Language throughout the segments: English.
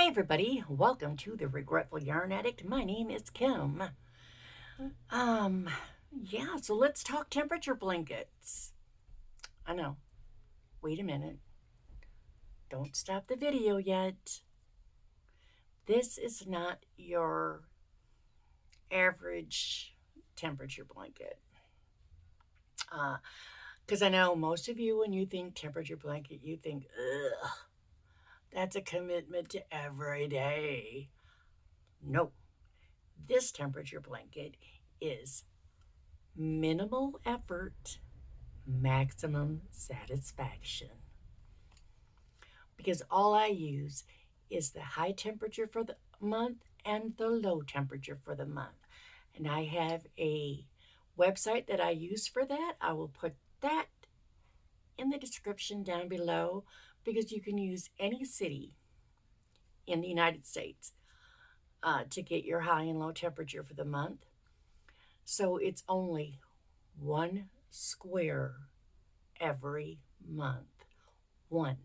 Hey everybody, welcome to the Regretful Yarn Addict. My name is Kim. Um, so let's talk temperature blankets. I know. Wait a minute. Don't stop the video yet. This is not your average temperature blanket. Because I know most of you, when you think temperature blanket, you think, ugh, that's a commitment to every day. No, this temperature blanket is minimal effort, maximum satisfaction. Because all I use is the high temperature for the month and the low temperature for the month. And I have a website that I use for that. I will put that in the description down below because you can use any city in the United States to get your high and low temperature for the month. So it's only one square every month. One.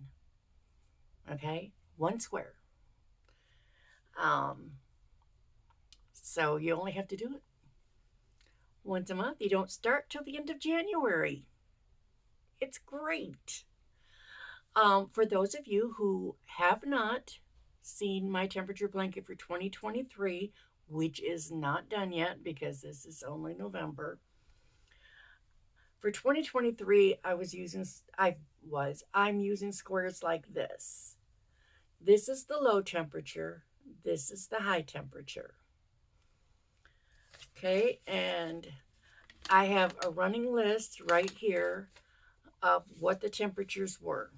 Okay? One square. So you only have to do it once a month. You don't start till the end of January. It's great. For those of you who have not seen my temperature blanket for 2023, which is not done yet because this is only November. For 2023, I'm using squares like this. This is the low temperature. This is the high temperature. Okay, and I have a running list right here of what the temperatures were.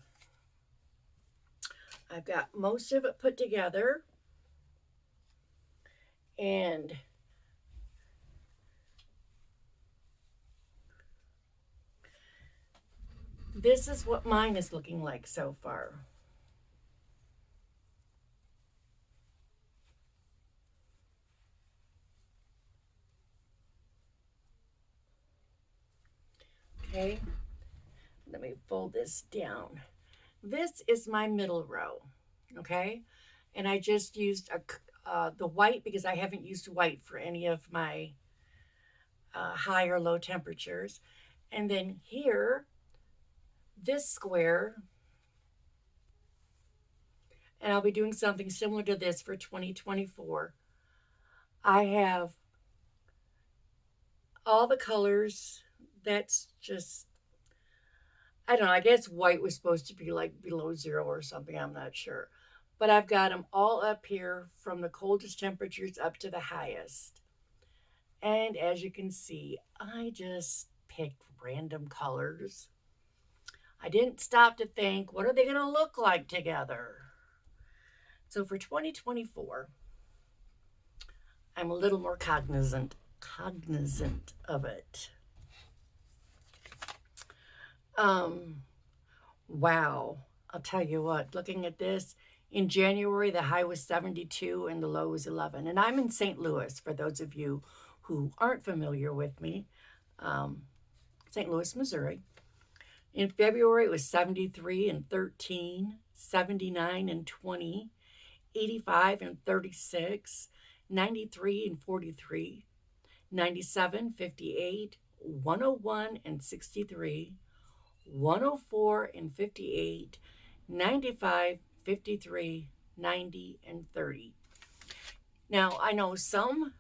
I've got most of it put together, and this is what mine is looking like so far. Okay, let me fold this down. This is my middle row, okay? And I just used the white because I haven't used white for any of my high or low temperatures. And then here, this square, and I'll be doing something similar to this for 2024. I have all the colors. That's just, I don't know, I guess white was supposed to be like below zero or something. I'm not sure. But I've got them all up here from the coldest temperatures up to the highest. And as you can see, I just picked random colors. I didn't stop to think, what are they going to look like together? So for 2024, I'm a little more cognizant of it. Wow. I'll tell you what, looking at this, in January, the high was 72 and the low was 11. And I'm in St. Louis, for those of you who aren't familiar with me. St. Louis, Missouri. In February, it was 73 and 13, 79 and 20, 85 and 36, 93 and 43, 97, 58, 101 and 63, 104 and 58, 95, 53, 90 and 30. Now, I know some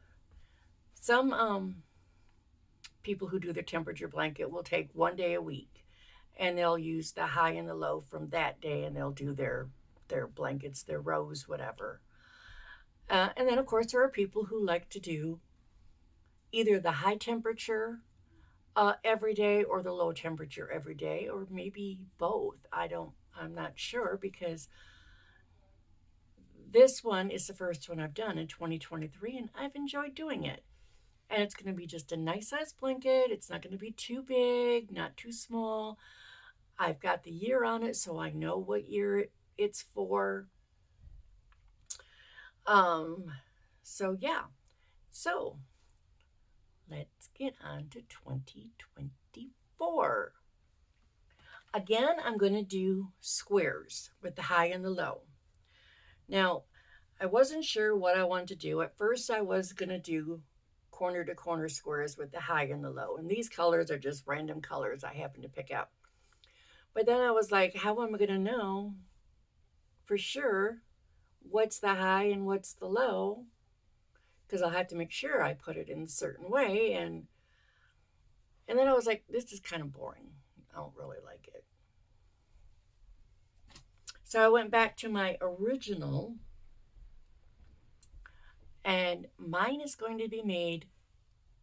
people who do their temperature blanket will take one day a week and they'll use the high and the low from that day and they'll do their blankets, their rows, whatever. And then, of course, there are people who like to do either the high temperature every day or the low temperature every day, or maybe both. I'm not sure because this one is the first one I've done in 2023 and I've enjoyed doing it. And it's going to be just a nice size blanket. It's not going to be too big, not too small. I've got the year on it, so I know what year it's for. So yeah. So let's get on to 2024. Again, I'm going to do squares with the high and the low. Now, I wasn't sure what I wanted to do. At first, I was going to do corner to corner squares with the high and the low. And these colors are just random colors I happen to pick out. But then I was like, how am I going to know for sure what's the high and what's the low? Because I'll have to make sure I put it in a certain way. And then I was like, this is kind of boring. I don't really like it. So I went back to my original, and mine is going to be made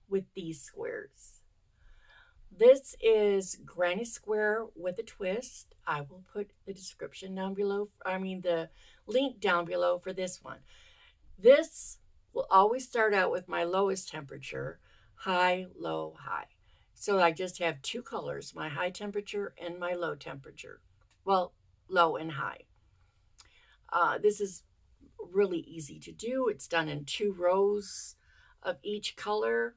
with these squares. This is granny square with a twist. I will put the description down below. The link down below for this one. This will always start out with my lowest temperature, high, low, high. So I just have two colors, my high temperature and my low temperature. Well, low and high. This is really easy to do. It's done in 2 rows of each color.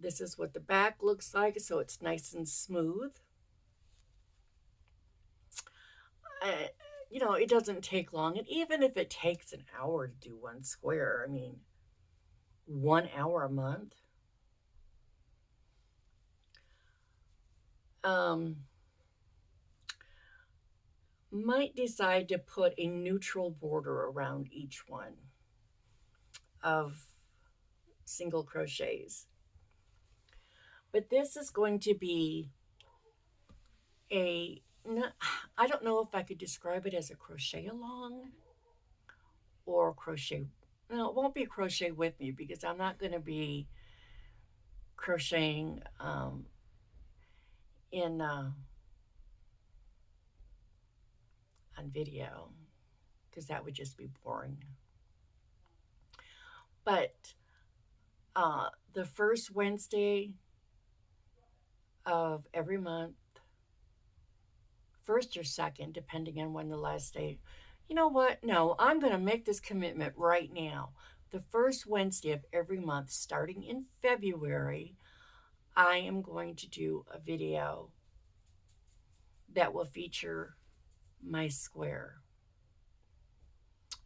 This is what the back looks like, so it's nice and smooth. It doesn't take long. And even if it takes an hour to do one square, 1 hour a month. Might decide to put a neutral border around each one of single crochets. But this is going to be I don't know if I could describe it as a crochet along or crochet. No, it won't be a crochet with me because I'm not going to be crocheting in on video because that would just be boring. But the first Wednesday of every month, first or second, depending on when the last day. You know what? No, I'm going to make this commitment right now. The first Wednesday of every month, starting in February, I am going to do a video that will feature my square.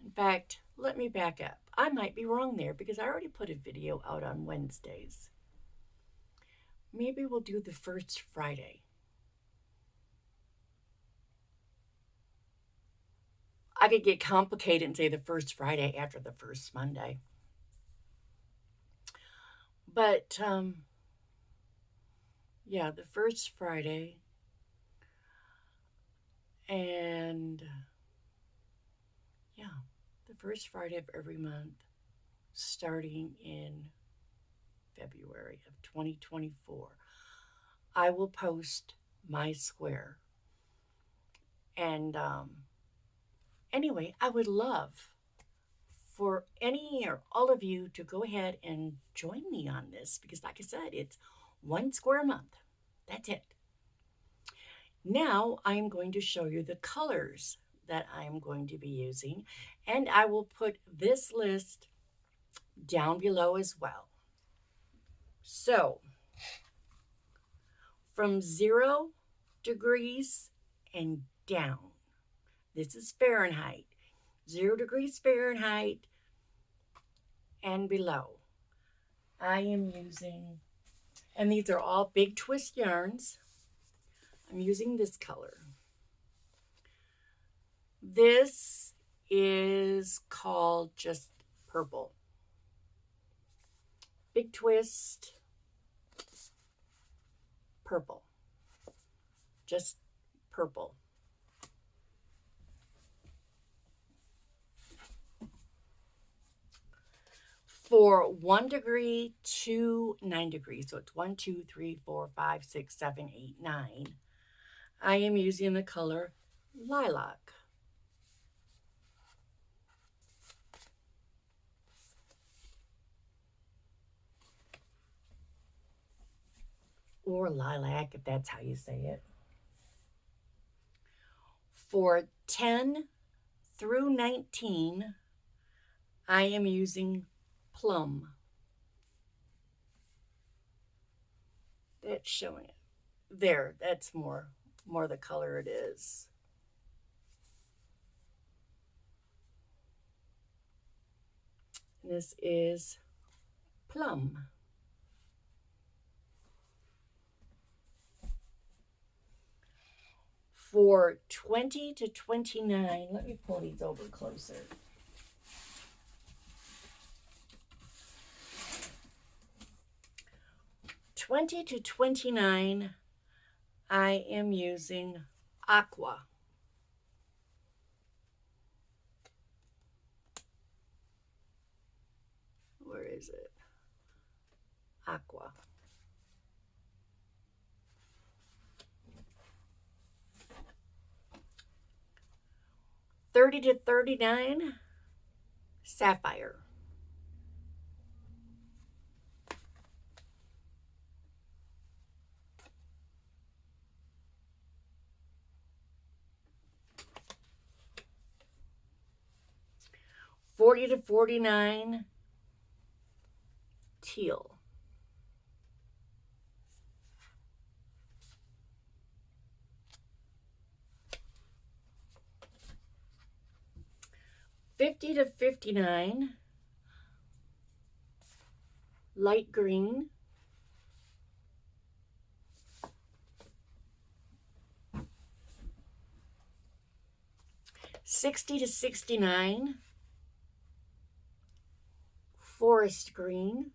In fact, let me back up. I might be wrong there because I already put a video out on Wednesdays. Maybe we'll do the first Friday. I could get complicated and say the first Friday after the first Monday. But the first Friday. And the first Friday of every month, starting in February of 2024, I will post my square. And anyway, I would love for any or all of you to go ahead and join me on this because, like I said, it's 1 square a month. That's it. Now I'm going to show you the colors that I'm going to be using, and I will put this list down below as well. So, from 0 degrees and down, this is Fahrenheit, 0 degrees Fahrenheit and below, I am using, and these are all big twist yarns, I'm using this color. This is called just purple. Big twist, purple. Just purple. For 1 degree to 9 degrees, so it's 1, 2, 3, 4, 5, 6, 7, 8, 9. I am using the color Lilac. Or lilac, if that's how you say it. For 10 through 19, I am using Plum. That's showing it. There, that's more the color it is. this is Plum. For 20 to 29, let me pull these over closer. $20 to $29, I am using Aqua. Where is it? Aqua. $30 to $39, Saphire. $40 to $49, Teal. $50 to $59, light green. $60 to $69, forest green.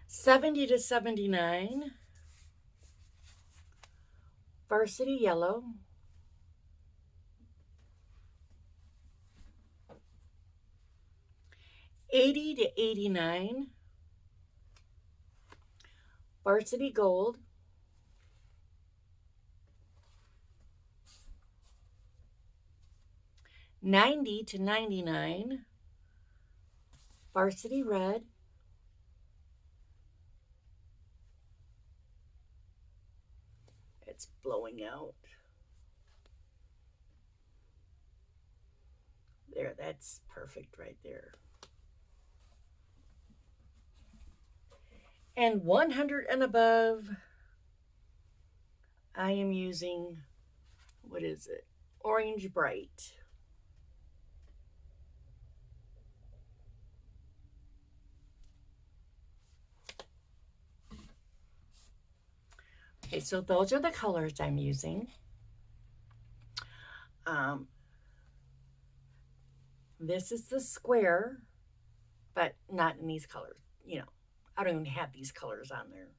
$70 to $79, Varsity Yellow. $80 to $89, Varsity Gold. $90 to $99, Varsity Red. It's blowing out. There, that's perfect right there. And 100 and above, I am using, what is it? Orange Bright. Okay, so those are the colors I'm using. This is the square, but not in these colors. You know, I don't even have these colors on there.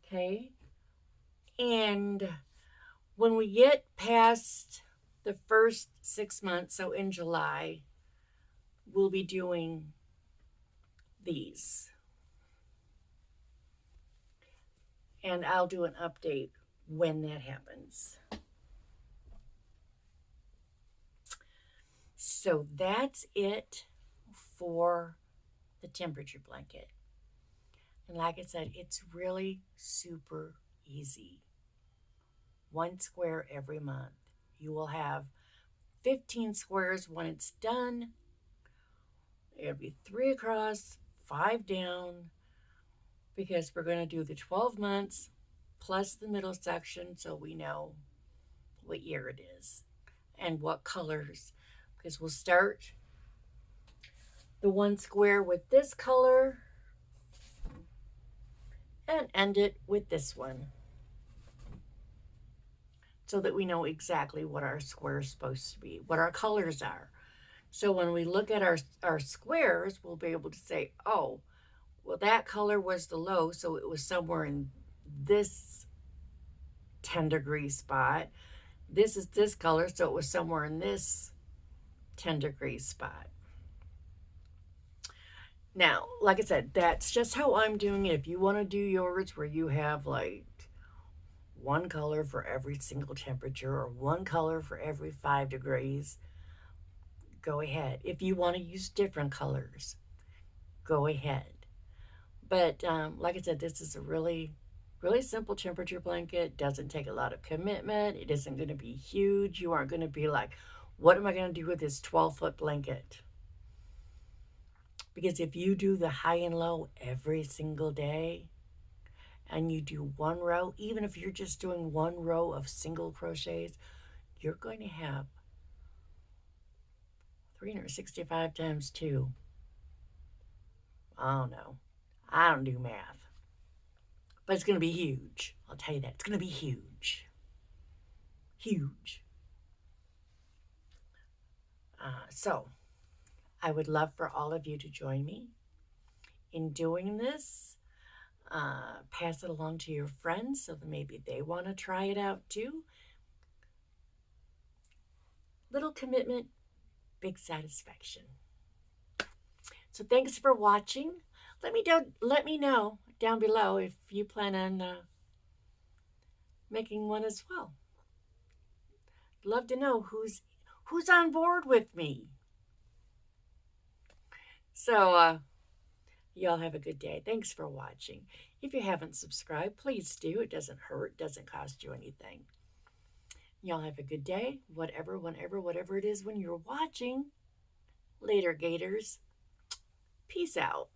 Okay, and when we get past the first 6 months, so in July, we'll be doing these. And I'll do an update when that happens. So that's it for the temperature blanket. And like I said, it's really super easy. 1 square every month. You will have 15 squares when it's done. It'll be 3 across, 5 down, because we're going to do the 12 months plus the middle section so we know what year it is and what colors. Because we'll start the 1 square with this color and end it with this one, so that we know exactly what our square is supposed to be, what our colors are. So when we look at our squares, we'll be able to say, oh, well, that color was the low, so it was somewhere in this 10-degree spot. This is this color, so it was somewhere in this 10-degree spot. Now, like I said, that's just how I'm doing it. If you want to do yours where you have like 1 color for every single temperature or 1 color for every 5 degrees, go ahead. If you want to use different colors, go ahead. But like I said, this is a really simple temperature blanket. Doesn't take a lot of commitment. It isn't going to be huge. You aren't going to be like, what am I going to do with this 12-foot blanket? Because if you do the high and low every single day, and you do one row, even if you're just doing one row of single crochets, you're going to have 365 times 2. I don't know. I don't do math. But it's going to be huge. I'll tell you that. It's going to be huge. Huge. So, I would love for all of you to join me in doing this. Pass it along to your friends so that maybe they want to try it out too. Little commitment, big satisfaction. So thanks for watching. Let me know down below if you plan on making one as well. Love to know who's on board with me. So y'all have a good day. Thanks for watching. If you haven't subscribed, please do. It doesn't hurt. It doesn't cost you anything. Y'all have a good day. Whatever, whenever, whatever it is when you're watching. Later, Gators. Peace out.